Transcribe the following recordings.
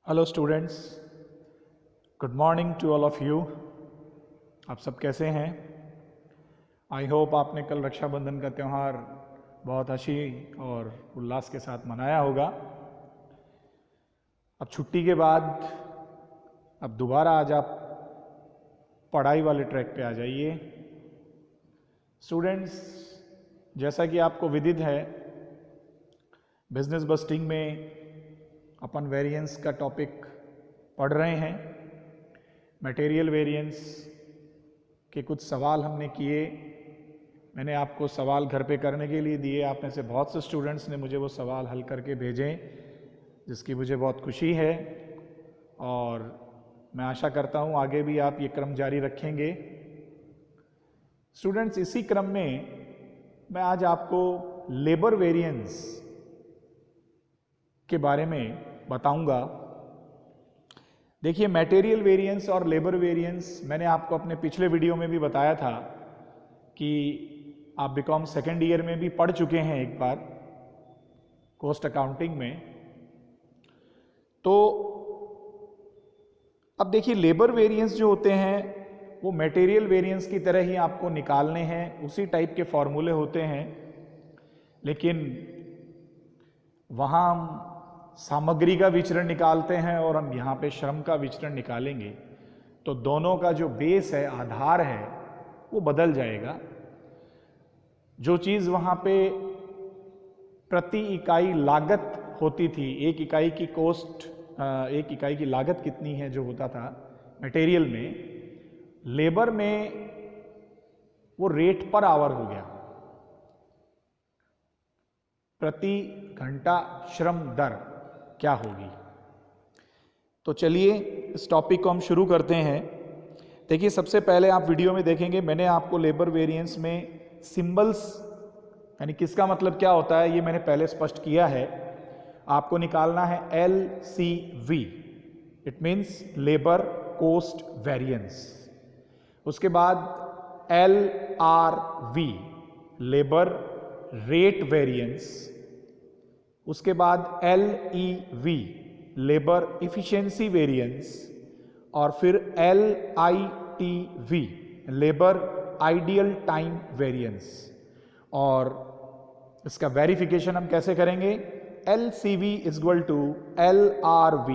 Hello students, good morning to all of you. आप सब कैसे हैं? आई होप आपने कल रक्षाबंधन का त्यौहार बहुत हंसी और उल्लास के साथ मनाया होगा। अब छुट्टी के बाद अब दोबारा आज आप पढ़ाई वाले ट्रैक पे आ जाइए। स्टूडेंट्स, जैसा कि आपको विदित है, बिजनेस बस्टिंग में अपन वेरिएंस का टॉपिक पढ़ रहे हैं। मटेरियल वेरिएंस के कुछ सवाल हमने किए। मैंने आपको सवाल घर पे करने के लिए दिए। आप में से बहुत से स्टूडेंट्स ने मुझे वो सवाल हल करके भेजे, जिसकी मुझे बहुत खुशी है और मैं आशा करता हूँ आगे भी आप ये क्रम जारी रखेंगे। स्टूडेंट्स, इसी क्रम में मैं आज आपको लेबर वेरिएंस के बारे में बताऊंगा। देखिए, मटेरियल वेरिएंस और लेबर वेरिएंस मैंने आपको अपने पिछले वीडियो में भी बताया था कि आप बीकॉम सेकेंड ईयर में भी पढ़ चुके हैं एक बार कॉस्ट अकाउंटिंग में। तो अब देखिए, लेबर वेरिएंस जो होते हैं वो मटेरियल वेरिएंस की तरह ही आपको निकालने हैं, उसी टाइप के फॉर्मूले होते हैं, लेकिन वहाँ हम सामग्री का विचरण निकालते हैं और हम यहाँ पे श्रम का विचरण निकालेंगे, तो दोनों का जो बेस है, आधार है, वो बदल जाएगा। जो चीज़ वहाँ पे प्रति इकाई लागत होती थी, एक इकाई की कॉस्ट, एक इकाई की लागत कितनी है जो होता था मटेरियल में, लेबर में वो रेट पर आवर हो गया, प्रति घंटा श्रम दर क्या होगी। तो चलिए इस टॉपिक को हम शुरू करते हैं। देखिए, सबसे पहले आप वीडियो में देखेंगे मैंने आपको लेबर वेरिएंस में सिंबल्स यानी किसका मतलब क्या होता है ये मैंने पहले स्पष्ट किया है। आपको निकालना है LCV, it means labour cost variance. उसके बाद LRV, लेबर रेट वेरिएंस। उसके बाद LEV, लेबर इफिशिएंसी वेरिएंस। और फिर LITV, labour ideal time variance. और इसका वेरिफिकेशन हम कैसे करेंगे? LCV is equal to LRV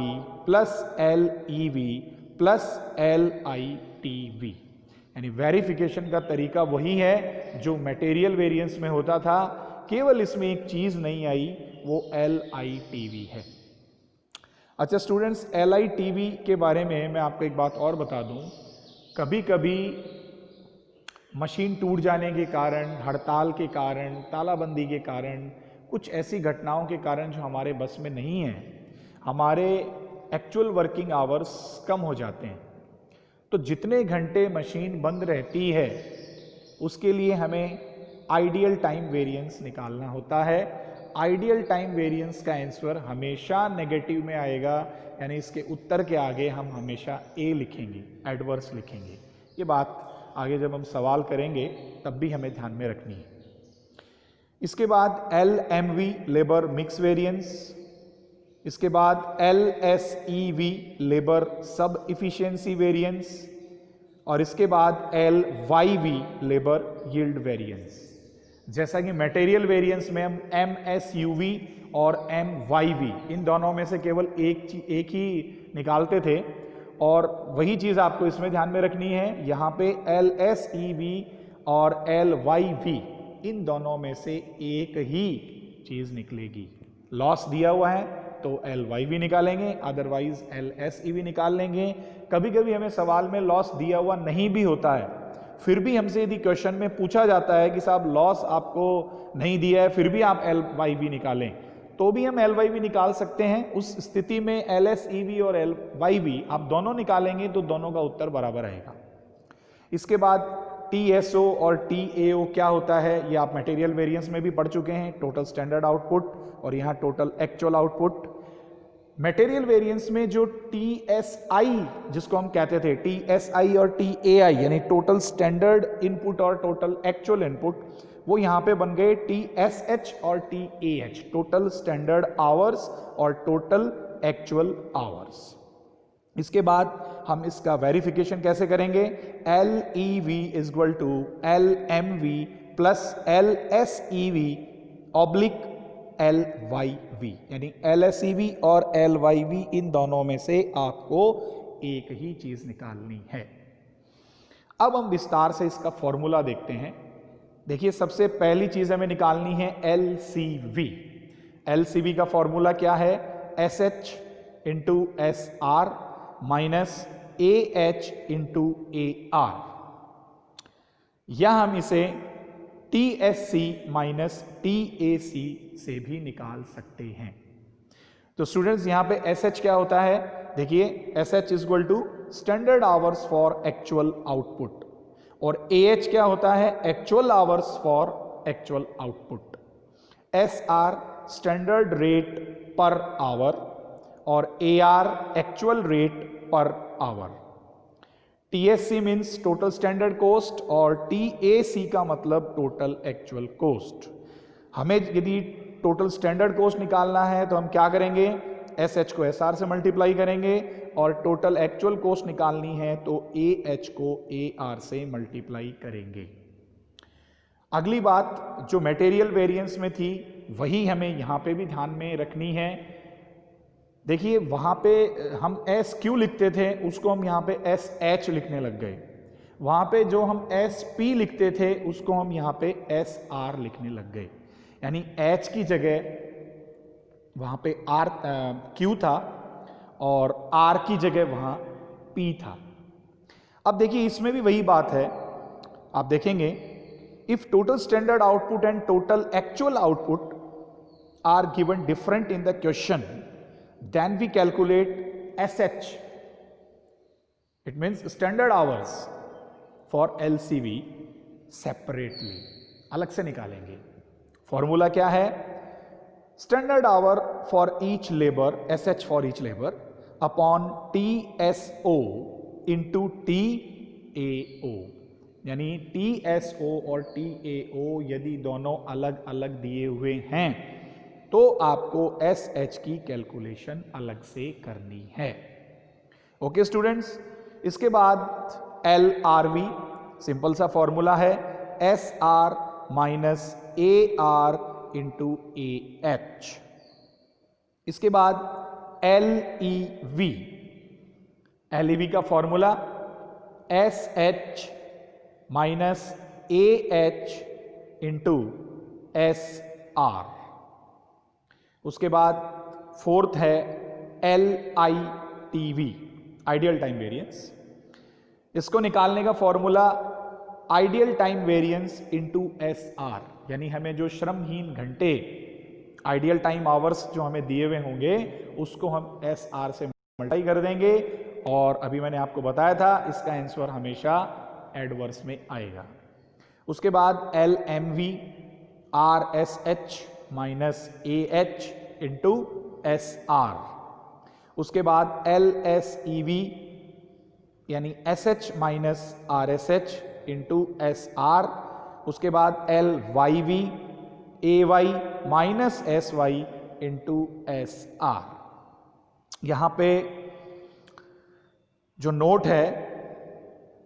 plus LEV plus LITV। यानी वेरिफिकेशन का तरीका वही है जो मटेरियल वेरिएंस में होता था, केवल इसमें एक चीज नहीं आई, वो LITV है। अच्छा स्टूडेंट्स, LITV के बारे में मैं आपको एक बात और बता दूं। कभी कभी मशीन टूट जाने के कारण, हड़ताल के कारण, तालाबंदी के कारण, कुछ ऐसी घटनाओं के कारण जो हमारे बस में नहीं है, हमारे एक्चुअल वर्किंग आवर्स कम हो जाते हैं। तो जितने घंटे मशीन बंद रहती है उसके लिए हमें आइडियल टाइम वेरिएंस निकालना होता है। आइडियल टाइम वेरिएंस का आंसर हमेशा नेगेटिव में आएगा, यानी इसके उत्तर के आगे हम हमेशा A लिखेंगे, एडवर्स लिखेंगे। ये बात आगे जब हम सवाल करेंगे तब भी हमें ध्यान में रखनी है। इसके बाद LMV, लेबर मिक्स वेरिएंस। इसके बाद LSEV, लेबर सब इफिशिएंसी वेरिएंस। और इसके बाद LYV, लेबर यील्ड वेरिएंस। जैसा कि मटेरियल वेरिएंस में हम MSUV और MYV, इन दोनों में से केवल एक ही निकालते थे, और वही चीज़ आपको इसमें ध्यान में रखनी है। यहाँ पे LSEV और LYV, इन दोनों में से एक ही चीज़ निकलेगी। लॉस दिया हुआ है तो LYV निकालेंगे, अदरवाइज LSEV निकाल लेंगे। कभी कभी हमें सवाल में लॉस दिया हुआ नहीं भी होता है, फिर भी हमसे यदि क्वेश्चन में पूछा जाता है कि साहब लॉस आपको नहीं दिया है, फिर भी आप LYV निकालें, तो भी हम LYV निकाल सकते हैं। उस स्थिति में LSEV और LYV आप दोनों निकालेंगे तो दोनों का उत्तर बराबर रहेगा। इसके बाद TSO और TAO क्या होता है ये आप मटेरियल वेरिएंस में भी पढ़ चुके हैं, टोटल स्टैंडर्ड आउटपुट और यहाँ total actual output. Material variance में जो TSI जिसको हम कहते थे, TSI और TAI यानी टोटल स्टैंडर्ड इनपुट और टोटल एक्चुअल इनपुट, वो यहाँ पे बन गए TSH और TAH, टोटल स्टैंडर्ड आवर्स और टोटल एक्चुअल आवर्स। इसके बाद हम इसका वेरिफिकेशन कैसे करेंगे, L E V is equal to L M V plus L S E V oblique L Y V, यानी एल एस ई वी और एल वाई वी इन दोनों में से आपको एक ही चीज निकालनी है। अब हम विस्तार से इसका फॉर्मूला देखते हैं। देखिए, सबसे पहली चीज हमें निकालनी है L C V. L C V का फॉर्मूला क्या है, S H into S R minus A H into A R, या हम इसे T S C minus T A C से भी निकाल सकते हैं। तो स्टूडेंट्स, यहां पे एस एच क्या होता है, देखिए S H is equal to standard hours for actual output, और ए एच क्या होता है, actual hours for actual output. S R standard rate per hour और A R actual rate per hour. TSC means total standard cost और TAC का मतलब total actual cost. हमें यदि टोटल स्टैंडर्ड कॉस्ट निकालना है तो हम क्या करेंगे, SH को SR से मल्टीप्लाई करेंगे, और टोटल एक्चुअल कॉस्ट निकालनी है तो AH को AR से मल्टीप्लाई करेंगे। अगली बात जो मटेरियल वेरिएंस में थी वही हमें यहाँ पे भी ध्यान में रखनी है। देखिए, वहाँ पे हम SQ लिखते थे, उसको हम यहाँ पे SH लिखने लग गए। वहाँ पे जो हम SP लिखते थे उसको हम यहाँ पे SR लिखने लग गए, यानी H की जगह वहाँ पे Q था और R की जगह वहाँ P था। अब देखिए, इसमें भी वही बात है, आप देखेंगे if total standard output and total actual output are given different in the question, then we calculate SH, it means standard hours for LCV separately, अलग से निकालेंगे। फॉर्मूला क्या है, standard hour for each labour, SH for each labour upon TSO into TAO, यानी TSO और TAO यदि दोनों अलग अलग दिए हुए हैं तो आपको SH की कैलकुलेशन अलग से करनी है। ओके स्टूडेंट्स, इसके बाद LRV, सिंपल सा फॉर्मूला है SR minus AR into AH। इसके बाद LEV, LEV का formula SH minus AH into SR। उसके बाद फोर्थ है LITV, आइडियल टाइम वेरिएंस। इसको निकालने का formula ideal time variance into SR, यानी हमें जो श्रमहीन घंटे, आइडियल टाइम आवर्स जो हमें दिए हुए होंगे उसको हम SR से मल्टीप्लाई कर देंगे, और अभी मैंने आपको बताया था इसका आंसर हमेशा एडवर्स में आएगा। उसके बाद LMV RSH minus AH into SR। उसके बाद LSEV यानी SH minus RSH into SR। उसके बाद LYV AY minus SY into SR। यहाँ पे जो नोट है,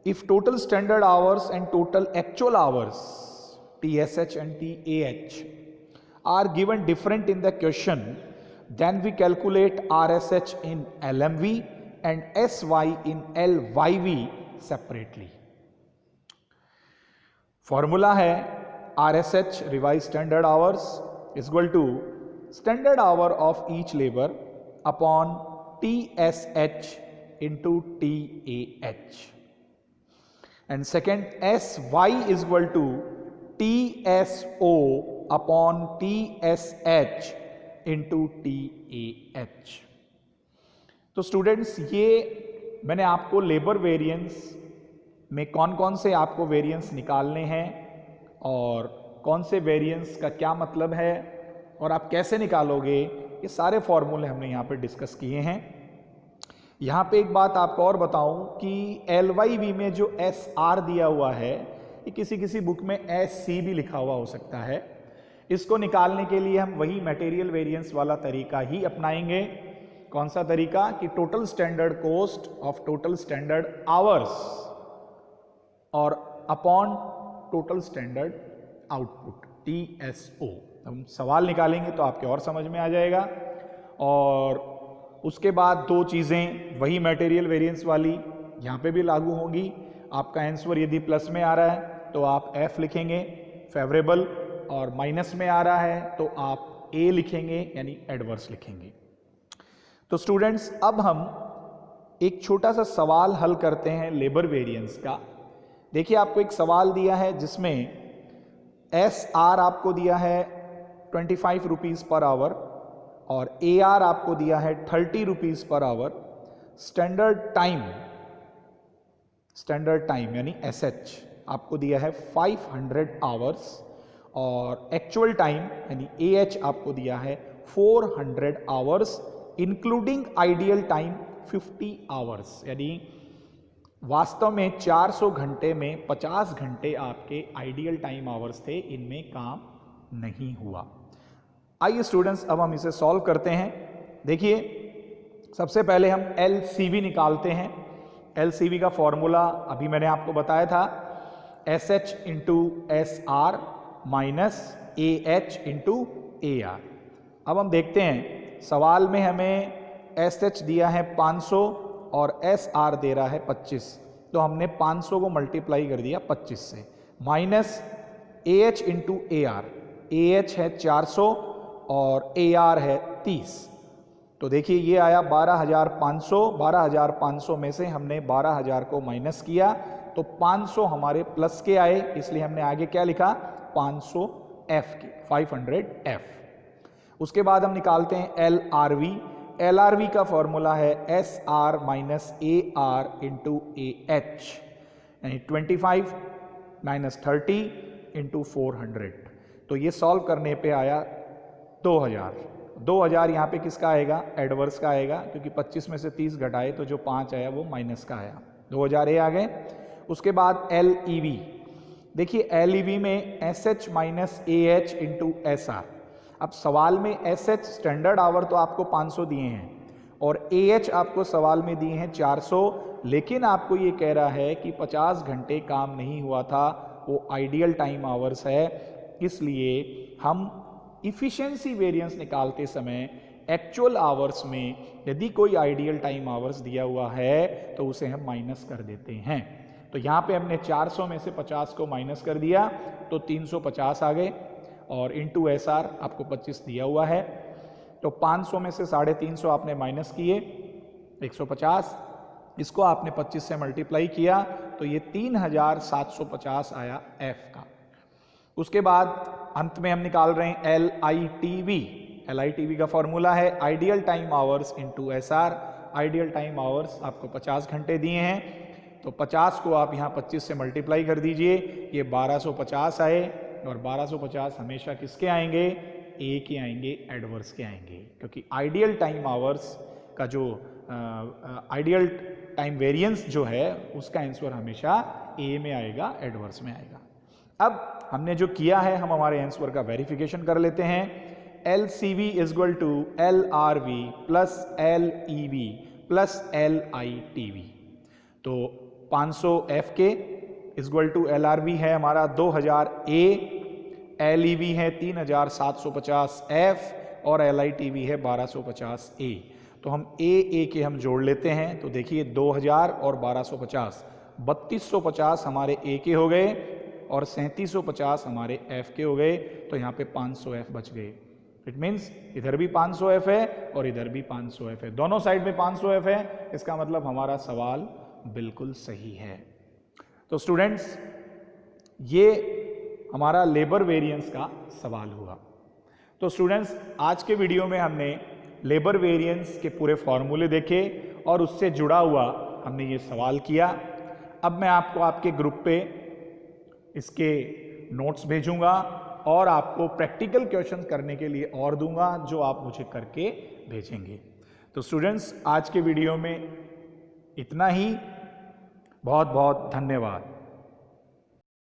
if total standard hours and total actual hours TSH and TAH are given different in the question, then we calculate RSH in LMV and SY in LYV separately. Formula है RSH revise standard hours is equal to standard hour of each labour upon TSH into TAH, and second SY is equal to TSO upon TSH into TAH। तो students, ये मैंने आपको labour variance में कौन कौन से आपको वेरिएंस निकालने हैं और कौन से वेरिएंस का क्या मतलब है और आप कैसे निकालोगे, ये सारे फॉर्मूले हमने यहाँ पे डिस्कस किए हैं। यहाँ पे एक बात आपको और बताऊं कि LYV में जो SR दिया हुआ है, ये किसी किसी बुक में SC भी लिखा हुआ हो सकता है। इसको निकालने के लिए हम वही मटेरियल वेरिएंस वाला तरीका ही अपनाएंगे। कौन सा तरीका कि total standard cost of total standard hours और upon total standard output TSO। हम सवाल निकालेंगे तो आपके और समझ में आ जाएगा। और उसके बाद दो चीज़ें वही मटेरियल वेरिएंस वाली यहाँ पे भी लागू होंगी। आपका आंसर यदि प्लस में आ रहा है तो आप F लिखेंगे फेवरेबल, और माइनस में आ रहा है तो आप A लिखेंगे यानी एडवर्स लिखेंगे। तो स्टूडेंट्स अब हम एक छोटा सा सवाल हल करते हैं लेबर वेरिएंस का। देखिए आपको एक सवाल दिया है जिसमें SR आपको दिया है 25 रुपीज़ पर आवर और AR आपको दिया है 30 rupees per hour. Standard time यानी SH आपको दिया है 500 आवर्स और एक्चुअल टाइम यानी AH आपको दिया है 400 hours including ideal time 50 hours, यानी वास्तव में 400 घंटे में 50 घंटे आपके आइडियल टाइम आवर्स थे, इनमें काम नहीं हुआ। आइए स्टूडेंट्स अब हम इसे सॉल्व करते हैं। देखिए सबसे पहले हम LCV निकालते हैं। LCV का फॉर्मूला अभी मैंने आपको बताया था, SH into SR minus AH into AR। अब हम देखते हैं सवाल में हमें SH दिया है 500 और SR दे रहा है 25, तो हमने 500 को मल्टीप्लाई कर दिया 25 से, minus AH into AR। AH है 400 और AR है 30, तो देखिए ये आया 12,500। 12,500 में से हमने 12,000 को माइनस किया तो 500 हमारे प्लस के आए, इसलिए हमने आगे क्या लिखा 500F के 500F। उसके बाद हम निकालते हैं LRV। LRV का फॉर्मूला है SR minus AR into AH, यानी 25 माइनस 30 इंटू 400। तो ये सॉल्व करने पे आया 2000। 2000 यहाँ पे किसका आएगा, एडवर्स का आएगा, क्योंकि 25 में से 30 घटाए तो जो 5 आया वो माइनस का आया। 2000 ये आ गए। उसके बाद LEV। देखिए LEV में SH minus AH into SR। अब सवाल में SH स्टैंडर्ड आवर तो आपको 500 दिए हैं और AH आपको सवाल में दिए हैं 400, लेकिन आपको ये कह रहा है कि 50 घंटे काम नहीं हुआ था, वो आइडियल टाइम आवर्स है। इसलिए हम इफिशिएंसी वेरिएंस निकालते समय एक्चुअल आवर्स में यदि कोई आइडियल टाइम आवर्स दिया हुआ है तो उसे हम माइनस कर देते हैं। तो यहाँ पे हमने 400 में से 50 को माइनस कर दिया तो 350 आ गए, और इंटू SR आपको 25 दिया हुआ है, तो 500 में से 350 आपने माइनस किए 150, इसको आपने 25 से मल्टीप्लाई किया तो ये 3750 आया F का। उसके बाद अंत में हम निकाल रहे हैं LITV। LITV का फॉर्मूला है ideal time hours into SR। Ideal time hours आपको 50 घंटे दिए हैं, तो 50 को आप यहाँ 25 से मल्टीप्लाई कर दीजिए, ये 1250 आए, और 1250 हमेशा किसके आएंगे, A के आएंगे, एडवर्स के आएंगे, क्योंकि आइडियल टाइम आवर्स का जो आइडियल टाइम वेरिएंस जो है उसका आंसर हमेशा A में आएगा, एडवर्स में आएगा। अब हमने जो किया है हम हमारे आंसर का वेरिफिकेशन कर लेते हैं। LCV is equal to LRV plus LEV plus LITV। तो 500F के इज इक्वल टू LRV है हमारा 2000A, LEV है 3750F और LITV है 1250A। तो हम A के हम जोड़ लेते हैं, तो देखिए 2000 और 1250 3250 हमारे A के हो गए और 3750 हमारे F के हो गए, तो यहाँ पे 500F बच गए। इट मीन्स इधर भी 500F है और इधर भी 500F है, दोनों साइड में 500F है, इसका मतलब हमारा सवाल बिल्कुल सही है। तो स्टूडेंट्स ये हमारा लेबर वेरिएंस का सवाल हुआ। तो स्टूडेंट्स आज के वीडियो में हमने लेबर वेरिएंस के पूरे फॉर्मूले देखे और उससे जुड़ा हुआ हमने ये सवाल किया। अब मैं आपको आपके ग्रुप पे इसके नोट्स भेजूंगा और आपको प्रैक्टिकल क्वेश्चन करने के लिए और दूंगा जो आप मुझे करके भेजेंगे। तो स्टूडेंट्स आज के वीडियो में इतना ही। बहुत बहुत धन्यवाद।